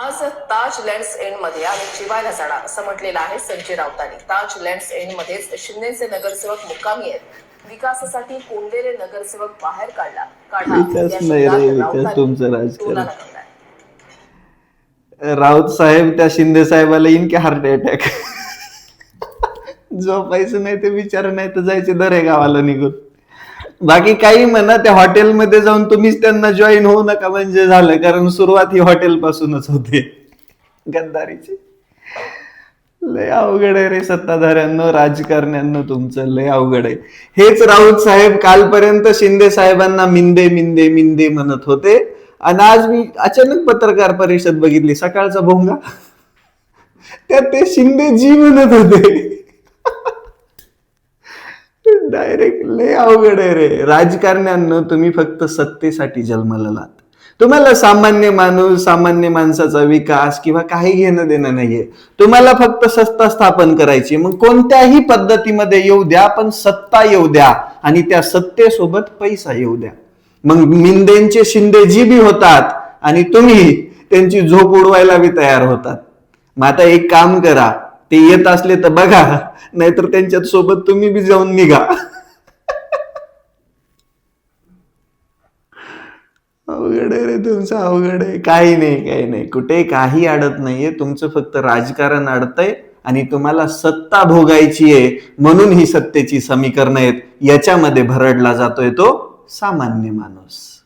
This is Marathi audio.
आज ताज लँड्स एंड मध्ये आम्ही जिवायला जाणार असं म्हटलेलं आहे संजय राऊतांनी. ताज लँड्स एंड मध्येच शिंदेचे नगरसेवक मुक्कामी आहेत. विकासासाठी कोंडलेले नगरसेवक बाहेर काढा विकास या नाही रे, शब्दात विकास तुमचं राऊतांनी टोला राजकारण. लगावलाय. राऊत साहेब त्या शिंदे साहेबाला येईन की हार्ट अटॅक. झोपायचं नाही ते विचार नाही तर जायचे दरे गावाला निघून. बाकी काही म्हणा, त्या हॉटेलमध्ये जाऊन तुम्हीच त्यांना जॉईन होऊ नका म्हणजे झालं, कारण सुरुवात ही हॉटेल पासूनच होते गद्दारीची. लय अवघड आहे रे सत्ताधाऱ्यांनो, राजकारण्यांनो, तुमचं लय अवघड आहे. हेच राऊत साहेब कालपर्यंत शिंदे साहेबांना मिंदे मिंदे मिंदे म्हणत होते, आणि आज मी अचानक पत्रकार परिषद बघितली सकाळचा भोंगा, त्यात ते शिंदे जी म्हणत होते. डायरेक्ट लय अवघड आहे रे राजकारण्यांनो. तुम्ही फक्त सत्तेसाठी जन्माला आलात. तुम्हाला सामान्य माणूस, सामान्य माणसाचा विकास किंवा काही घेणं देणं नाहीये. तुम्हाला फक्त सत्ता स्थापन करायची. मग कोणत्याही पद्धतीमध्ये येऊ द्या, पण सत्ता येऊ द्या आणि त्या सत्तेसोबत पैसा येऊ द्या. मग मिंदेंचे शिंदे जी बी होतात आणि तुम्ही त्यांची झोप उडवायला बी तयार होतात. मग आता एक काम करा, ते येत असले तर बघा, नाहीतर त्यांच्या सोबत तुम्ही बी जाऊन निघा. अवघड आहे रे तुमचं, अवघड आहे. काही नाही, काही नाही, कुठे काही अडत नाहीये. तुमचं फक्त राजकारण अडतंय आणि तुम्हाला सत्ता भोगायची आहे म्हणून ही सत्तेची समीकरणं आहेत. याच्यामध्ये भरडला जातोय तो सामान्य माणूस.